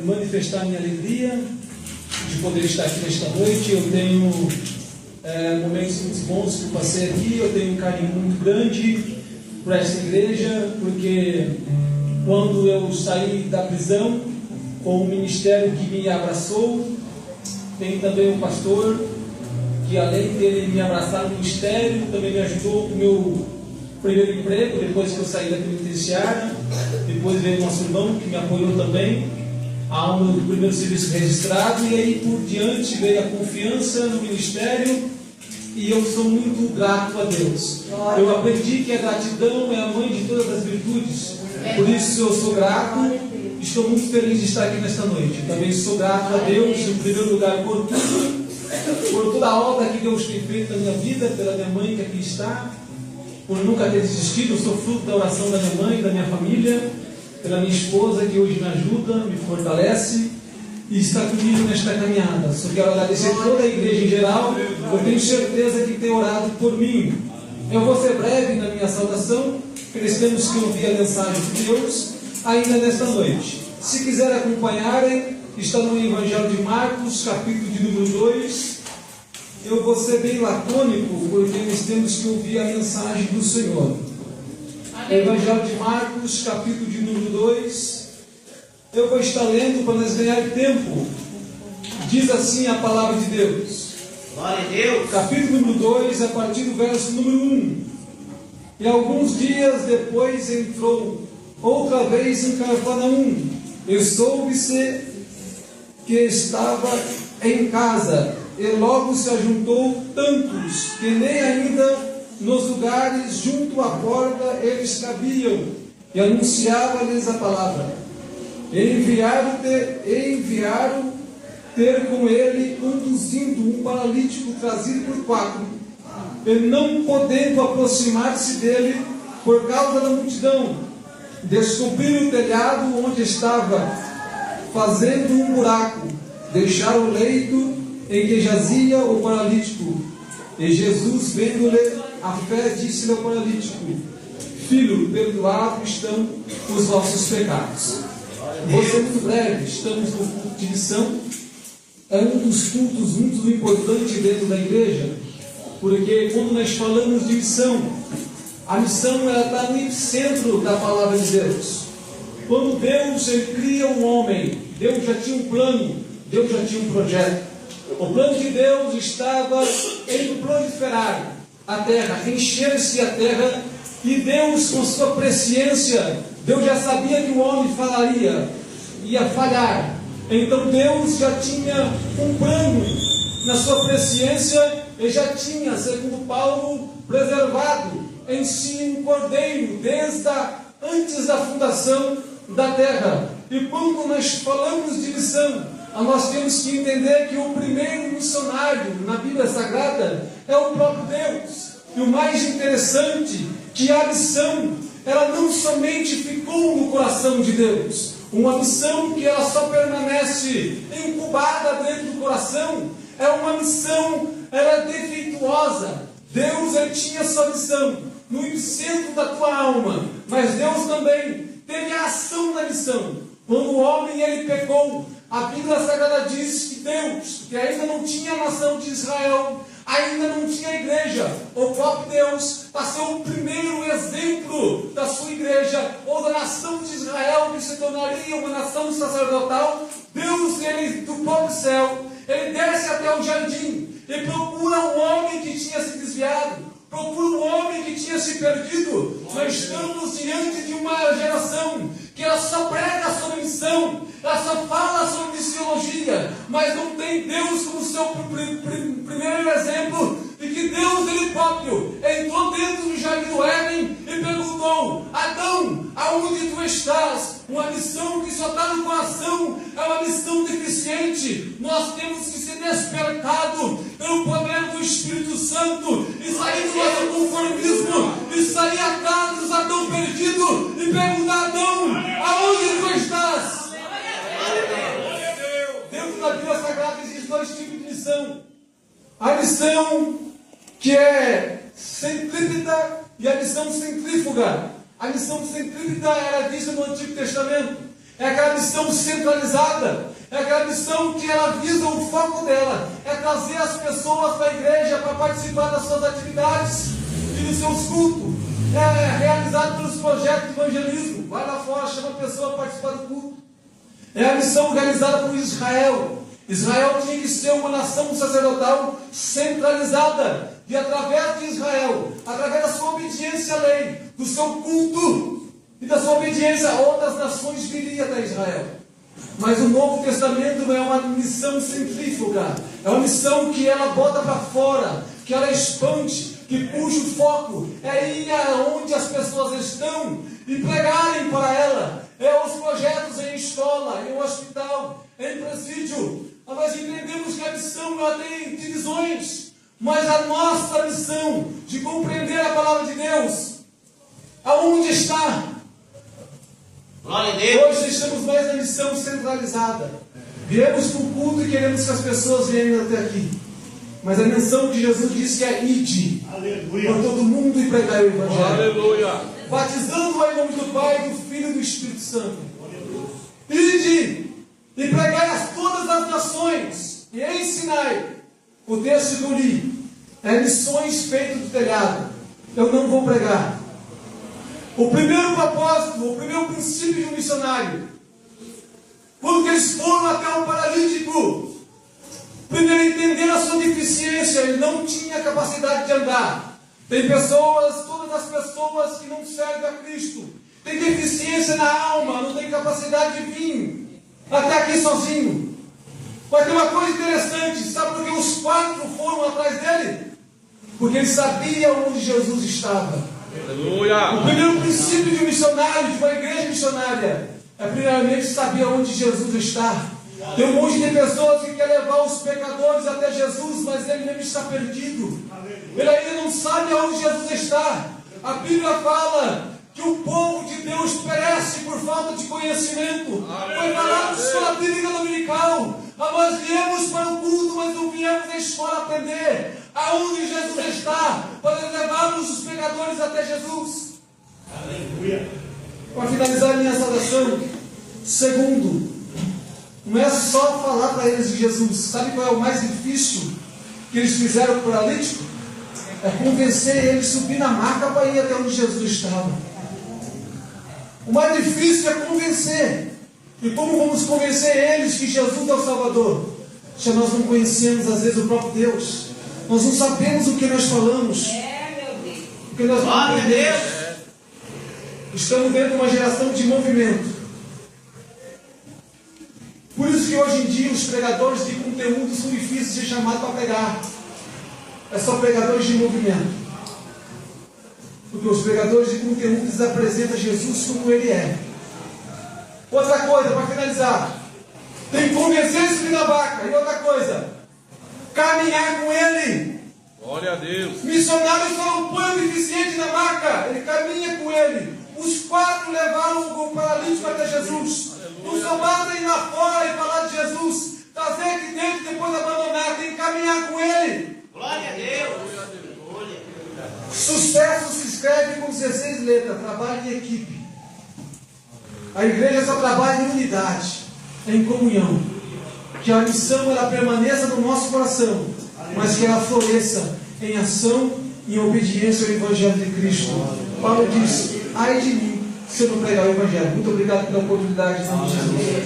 Manifestar minha alegria de poder estar aqui nesta noite. Eu tenho momentos muito bons que eu passei aqui. Eu tenho um carinho muito grande por esta igreja, porque quando eu saí da prisão, com o ministério que me abraçou, tem também um pastor que, além dele me abraçar no ministério, também me ajudou com o meu primeiro emprego, depois que eu saí da penitenciária. Depois veio o nosso irmão que me apoiou também ao meu primeiro serviço registrado, e aí por diante veio a confiança no ministério, e eu sou muito grato a Deus. Eu aprendi que a gratidão é a mãe de todas as virtudes, por isso eu sou grato. Estou muito feliz de estar aqui nesta noite. Também sou grato a Deus, em primeiro lugar, por tudo, por toda a obra que Deus tem feito na minha vida, pela minha mãe que aqui está, por nunca ter desistido. Eu sou fruto da oração da minha mãe, da minha família, pela minha esposa que hoje me ajuda, me fortalece e está comigo nesta caminhada. Só quero agradecer toda a igreja em geral. Eu tenho certeza que tem orado por mim. Eu vou ser breve na minha saudação, porque nós temos que ouvir a mensagem de Deus ainda nesta noite. Se quiser acompanharem, está no Evangelho de Marcos, capítulo de número 2. Eu vou ser bem lacônico, porque nós temos que ouvir a mensagem do Senhor. Evangelho de Marcos, capítulo de número 2. Eu vou estar lendo para nós ganhar tempo. Diz assim a palavra de Deus. Glória a Deus. Capítulo número 2, a partir do verso número 1. E alguns dias depois entrou outra vez em Cafarnaum, e soube-se que estava em casa, e logo se ajuntou tantos, que nem ainda nos lugares junto à porta eles cabiam, e anunciava-lhes a palavra. Enviaram ter com ele, conduzindo um paralítico trazido por 4, e não podendo aproximar-se dele por causa da multidão, descobriram o telhado onde estava, fazendo um buraco, deixaram o leito em que jazia o paralítico. E Jesus, vendo-lhe a fé, disse-lhe ao paralítico: Filho, perdoados estão os vossos pecados. Vou ser muito breve. Estamos no culto de missão. É um dos cultos muito importantes dentro da igreja, porque quando nós falamos de missão, a missão ela está no centro da palavra de Deus. Quando Deus cria um homem, Deus já tinha um plano, Deus já tinha um projeto. O plano de Deus estava em proliferar a terra, encher-se a terra, e Deus, com sua presciência, Deus já sabia que o homem ia falhar. Então Deus já tinha um plano na sua presciência, e já tinha, segundo Paulo, preservado em si um cordeiro desde antes da fundação da terra. E quando nós falamos de missão, nós temos que entender que o primeiro missionário na Bíblia Sagrada é o próprio Deus. E o mais interessante, que a missão, ela não somente ficou no coração de Deus, uma missão que ela só permanece incubada dentro do coração, é uma missão, ela é defeituosa. Deus, ele tinha sua missão no centro da tua alma, mas Deus também teve a ação da missão. Quando o homem ele pecou, a Bíblia Sagrada diz que Deus, que ainda não tinha a nação de Israel, ainda não tinha a igreja, o próprio Deus passou o primeiro exemplo da sua igreja, ou da nação de Israel, que se tornaria uma nação sacerdotal. Deus, ele do próprio céu, ele desce até o jardim e procura um homem que tinha se desviado, procura um homem que tinha se perdido. Nós estamos diante de uma geração que ela só prega sobre missão, ela só fala sobre missiologia, mas não tem Deus como seu primeiro exemplo, de que Deus ele próprio entrou dentro do jardim do Éden e perguntou: Adão, aonde tu estás? Uma missão que só está no coração é uma missão deficiente. Nós temos que ser despertados pelo poder do Espírito Santo e sair do nosso conformismo e sair atrás dos Adão perdido e perguntar: Adão, aonde tu estás? Dentro da Bíblia Sagrada existem 2 tipos de missão: a missão que é centrípeta e a missão centrífuga. A missão centrípeta era vista no Antigo Testamento. É aquela missão centralizada. É aquela missão que ela visa, o foco dela é trazer as pessoas para a igreja para participar das suas atividades e dos seus cultos. É realizado pelos projetos de evangelismo. Vai lá fora, chama a pessoa para participar do culto. É a missão realizada por Israel. Israel tinha que ser uma nação sacerdotal centralizada. E através de Israel, através da sua obediência à lei, do seu culto e da sua obediência, outras nações viriam até Israel. Mas o Novo Testamento é uma missão centrífuga. É uma missão que ela bota para fora, que ela expande, que puxa o foco. É ir aonde as pessoas estão e pregarem para ela. É os projetos em escola, em hospital, em presídio. Nós entendemos que a missão ela tem divisões, mas a nossa missão de compreender a palavra de Deus, aonde está? Glória a Deus. Hoje estamos mais na missão centralizada. Viemos para o culto e queremos que as pessoas venham até aqui. Mas a missão de Jesus diz que é ide por todo mundo e pregar o Evangelho. Aleluia. Batizando em nome do Pai, do Filho e do Espírito Santo. Ide e pregai a todas as nações e ensinai. O texto que eu li é missões feitas do telhado. Eu não vou pregar. O primeiro propósito, o primeiro princípio de um missionário, quando eles foram até o paralítico, primeiro entender a sua deficiência, ele não tinha capacidade de andar. Tem pessoas, todas as pessoas que não servem a Cristo, tem deficiência na alma, não tem capacidade de vir até aqui sozinho. Mas tem uma coisa interessante, sabe por que os 4 foram atrás dele? Porque eles sabiam onde Jesus estava. Aleluia. O primeiro princípio de um missionário, de uma igreja missionária, é primeiramente saber onde Jesus está. Tem um monte de pessoas que querem levar os pecadores até Jesus, mas ele mesmo está perdido. Ele ainda não sabe aonde Jesus está. A Bíblia fala que o povo de Deus perece por falta de conhecimento. Foi falado na escola bíblica dominical. Nós viemos para o culto, mas não viemos à escola aprender aonde Jesus está, para levarmos os pecadores até Jesus. Aleluia. Para finalizar a minha saudação, segundo, não é só falar para eles de Jesus. Sabe qual é o mais difícil que eles fizeram para o paralítico? É convencer ele a subir na maca para ir até onde Jesus estava. O mais difícil é convencer. E como vamos convencer eles que Jesus é o Salvador? Já nós não conhecemos às vezes o próprio Deus. Nós não sabemos o que nós falamos. Porque nós não entendemos. Estamos dentro de uma geração de movimento. Por isso que hoje em dia os pregadores de conteúdo são difíceis de ser chamados para pregar. É só pregadores de movimento. Porque os pregadores de conteúdo eles apresentam Jesus como ele é. Outra coisa, para finalizar, tem que convencer esse filho da vaca. E outra coisa, caminhar com ele. Glória a Deus. Missionário só não põe o deficiente na maca, ele caminha com ele. Os 4 levaram o paralítico até Jesus. Não só basta ir lá fora e falar de Jesus, trazer aqui dentro e depois abandonar, tem que caminhar com ele. Glória a Deus. Sucesso se escreve com 16 letras, trabalho em equipe. A igreja só trabalha em unidade, em comunhão. Que a missão ela permaneça no nosso coração, mas que ela floresça em ação e em obediência ao Evangelho de Cristo. Paulo diz: ai de mim se eu não pregar o Evangelho. Muito obrigado pela oportunidade, em nome de Jesus.